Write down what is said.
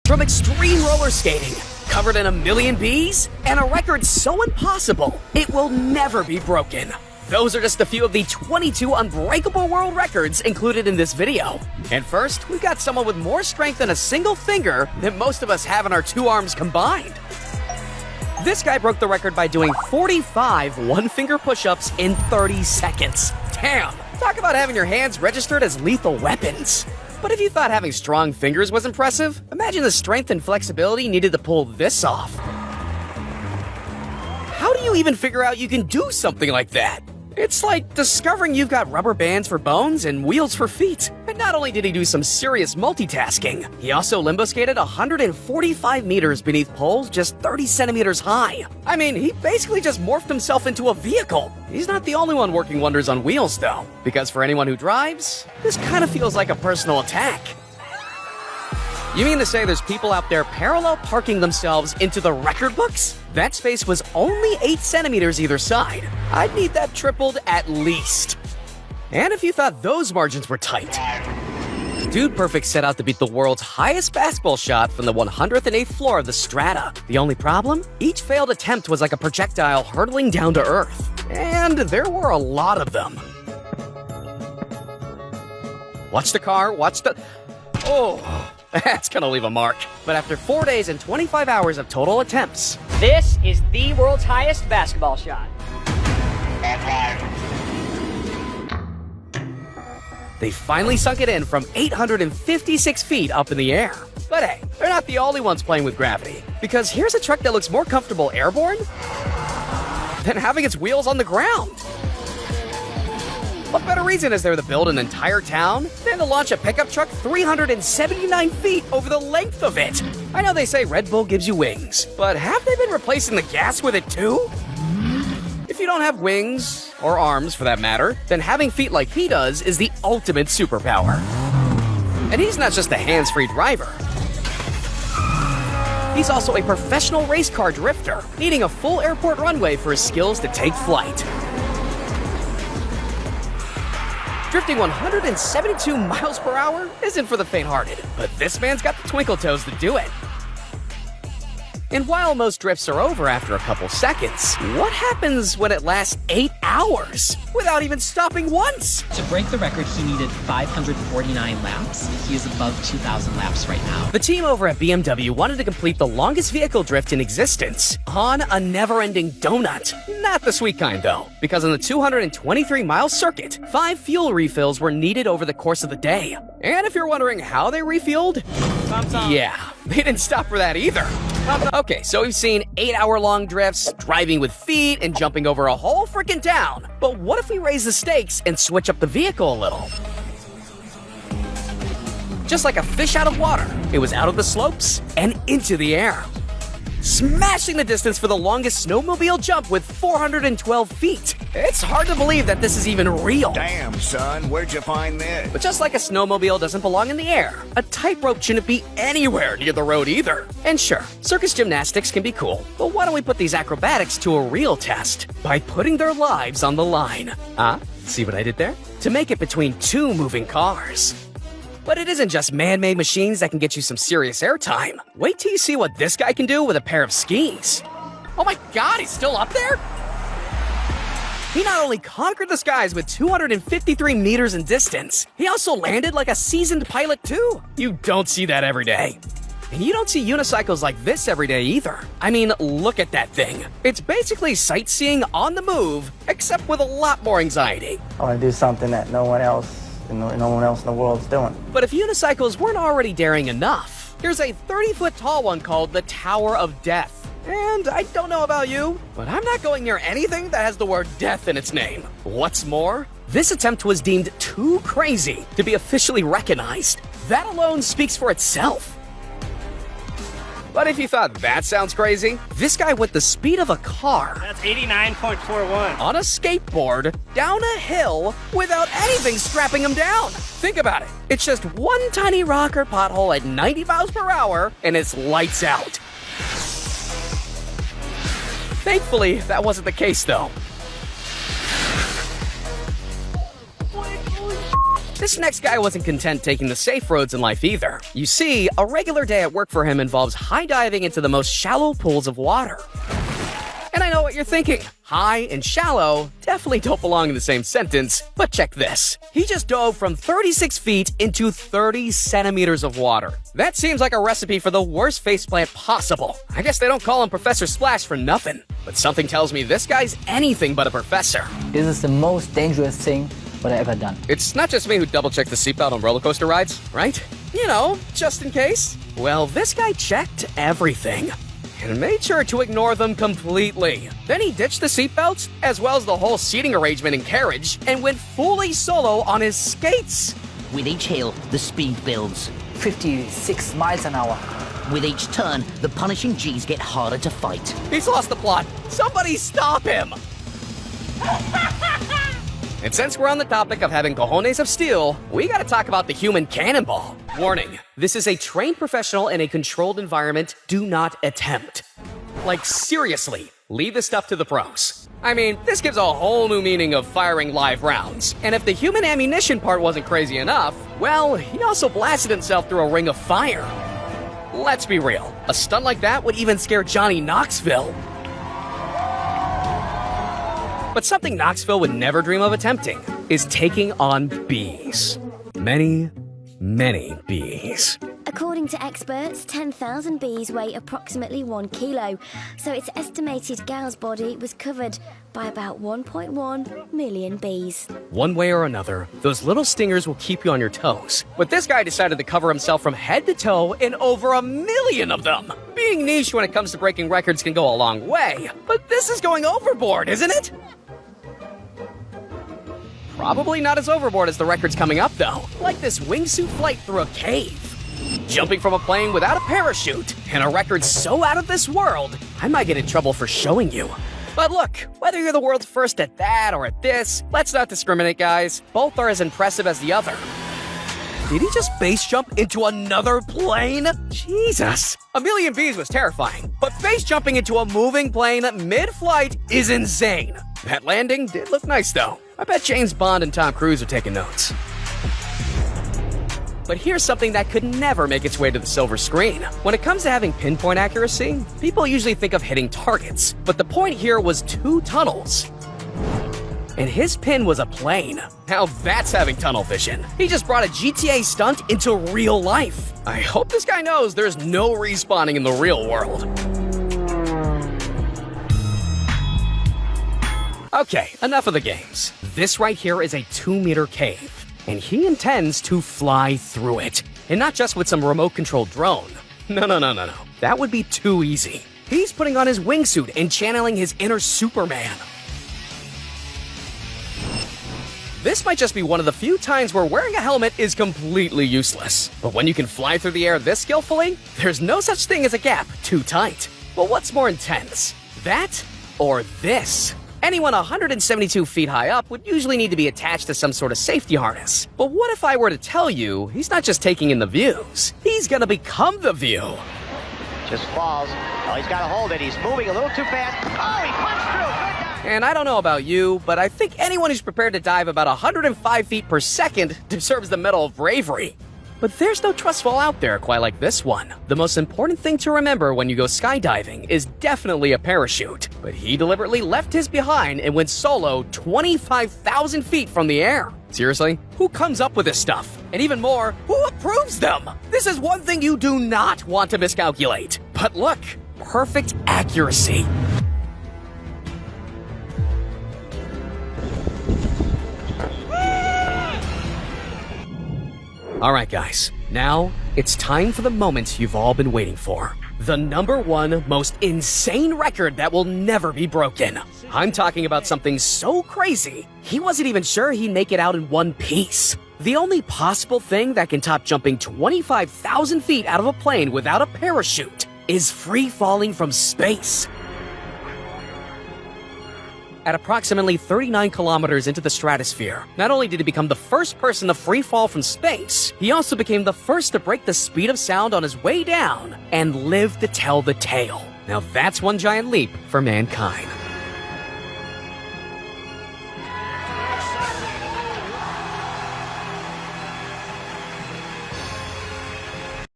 From extreme roller skating, covered in a million bees, and a record so impossible, it will never be broken. Those are just a few of the 22 unbreakable world records included in this video. And first, we've got someone with more strength in a single finger than most of us have in our 2 arms combined. This guy broke the record by doing 45 one-finger push-ups in 30 seconds. Damn! Talk about having your hands registered as lethal weapons. But if you thought having strong fingers was impressive, imagine the strength and flexibility needed to pull this off. How do you even figure out you can do something like that? It's like discovering you've got rubber bands for bones and wheels for feet. And not only did he do some serious multitasking, he also limbo skated 145 meters beneath poles just 30 centimeters high. I mean, he basically just morphed himself into a vehicle. He's not the only one working wonders on wheels, though, because for anyone who drives, this kind of feels like a personal attack. You mean to say there's people out there parallel parking themselves into the record books? That space was only 8 centimeters either side. I'd need that tripled at least. And if you thought those margins were tight, Dude Perfect set out to beat the world's highest basketball shot from the 108th floor of the Strata. The only problem? Each failed attempt was like a projectile hurtling down to Earth. And there were a lot of them. Watch the car, watch the... Oh... That's gonna leave a mark. But after 4 days and 25 hours of total attempts, this is the world's highest basketball shot. They finally sunk it in from 856 feet up in the air. But hey, they're not the only ones playing with gravity, because here's a truck that looks more comfortable airborne than having its wheels on the ground. What better reason is there to build an entire town than to launch a pickup truck 379 feet over the length of it? I know they say Red Bull gives you wings, but have they been replacing the gas with it too? If you don't have wings, or arms for that matter, then having feet like he does is the ultimate superpower. And he's not just a hands-free driver. He's also a professional race car drifter, needing a full airport runway for his skills to take flight. Drifting 172 miles per hour isn't for the faint-hearted, but this man's got the twinkle toes to do it. And while most drifts are over after a couple seconds, what happens when it lasts 8 hours without even stopping once? To break the record, he needed 549 laps. He is above 2,000 laps right now. The team over at BMW wanted to complete the longest vehicle drift in existence on a never-ending donut. Not the sweet kind, though, because on the 223-mile circuit, 5 fuel refills were needed over the course of the day. And if you're wondering how they refueled, yeah, they didn't stop for that either. Okay, so we've seen 8-hour-long drifts, driving with feet, and jumping over a whole freaking town. But what if we raise the stakes and switch up the vehicle a little? Just like a fish out of water, it was out of the slopes and into the air, smashing the distance for the longest snowmobile jump with 412 feet. It's hard to believe that this is even real. Damn, son, where'd you find this? But just like a snowmobile doesn't belong in the air, a tightrope shouldn't be anywhere near the road either. And sure, circus gymnastics can be cool, but why don't we put these acrobatics to a real test by putting their lives on the line? See what I did there? To make it between 2 moving cars. But it isn't just man-made machines that can get you some serious airtime. Wait till you see what this guy can do with a pair of skis. Oh my god, he's still up there? He not only conquered the skies with 253 meters in distance, he also landed like a seasoned pilot too. You don't see that every day. And you don't see unicycles like this every day either. I mean, look at that thing. It's basically sightseeing on the move, except with a lot more anxiety. I want to do something that no one else in the world is doing. But if unicycles weren't already daring enough, here's a 30-foot tall one called the Tower of Death. And I don't know about you, but I'm not going near anything that has the word death in its name. What's more, this attempt was deemed too crazy to be officially recognized. That alone speaks for itself. But if you thought that sounds crazy, this guy went the speed of a car. That's 89.41. On a skateboard, down a hill, without anything strapping him down. Think about it. It's just one tiny rock or pothole at 90 miles per hour, and it's lights out. Thankfully, that wasn't the case, though. This next guy wasn't content taking the safe roads in life either. You see, a regular day at work for him involves high diving into the most shallow pools of water. And I know what you're thinking. High and shallow definitely don't belong in the same sentence, but check this. He just dove from 36 feet into 30 centimeters of water. That seems like a recipe for the worst faceplant possible. I guess they don't call him Professor Splash for nothing. But something tells me this guy's anything but a professor. This is the most dangerous thing what I ever done. It's not just me who double-checked the seatbelt on roller coaster rides, right? You know, just in case. Well, this guy checked everything and made sure to ignore them completely. Then he ditched the seatbelts, as well as the whole seating arrangement and carriage, and went fully solo on his skates. With each hill, the speed builds. 56 miles an hour. With each turn, the punishing G's get harder to fight. He's lost the plot. Somebody stop him! And since we're on the topic of having cojones of steel, we gotta talk about the human cannonball. Warning, this is a trained professional in a controlled environment. Do not attempt. Like, seriously, leave this stuff to the pros. I mean, this gives a whole new meaning of firing live rounds. And if the human ammunition part wasn't crazy enough, well, he also blasted himself through a ring of fire. Let's be real, a stunt like that would even scare Johnny Knoxville. But something Knoxville would never dream of attempting is taking on bees. Many, many bees. According to experts, 10,000 bees weigh approximately 1 kilo, so it's estimated Gal's body was covered by about 1.1 million bees. One way or another, those little stingers will keep you on your toes. But this guy decided to cover himself from head to toe in over 1 million of them. Being niche when it comes to breaking records can go a long way, but this is going overboard, isn't it? Probably not as overboard as the records coming up, though. Like this wingsuit flight through a cave. Jumping from a plane without a parachute. And a record so out of this world, I might get in trouble for showing you. But look, whether you're the world's first at that or at this, let's not discriminate, guys. Both are as impressive as the other. Did he just base jump into another plane? Jesus. 1 million bees was terrifying, but base jumping into a moving plane mid-flight is insane. That landing did look nice, though. I bet James Bond and Tom Cruise are taking notes. But here's something that could never make its way to the silver screen. When it comes to having pinpoint accuracy, people usually think of hitting targets, but the point here was 2 tunnels. And his pin was a plane. Now that's having tunnel vision. He just brought a GTA stunt into real life. I hope this guy knows there's no respawning in the real world. Okay, enough of the games. This right here is a 2-meter cave, and he intends to fly through it. And not just with some remote-controlled drone. No. That would be too easy. He's putting on his wingsuit and channeling his inner Superman. This might just be one of the few times where wearing a helmet is completely useless. But when you can fly through the air this skillfully, there's no such thing as a gap too tight. But what's more intense? That or this? Anyone 172 feet high up would usually need to be attached to some sort of safety harness. But what if I were to tell you he's not just taking in the views, he's gonna become the view? Just falls. Oh, he's got to hold it. He's moving a little too fast. Oh, he punched through. Good dive. And I don't know about you, but I think anyone who's prepared to dive about 105 feet per second deserves the Medal of Bravery. But there's no trust fall out there quite like this one. The most important thing to remember when you go skydiving is definitely a parachute. But he deliberately left his behind and went solo 25,000 feet from the air. Seriously? Who comes up with this stuff? And even more, who approves them? This is one thing you do not want to miscalculate. But look, perfect accuracy. Alright guys, now it's time for the moment you've all been waiting for. The #1 most insane record that will never be broken. I'm talking about something so crazy, he wasn't even sure he'd make it out in one piece. The only possible thing that can top jumping 25,000 feet out of a plane without a parachute is free falling from space. At approximately 39 kilometers into the stratosphere, not only did he become the first person to free fall from space, he also became the first to break the speed of sound on his way down and live to tell the tale. Now that's one giant leap for mankind.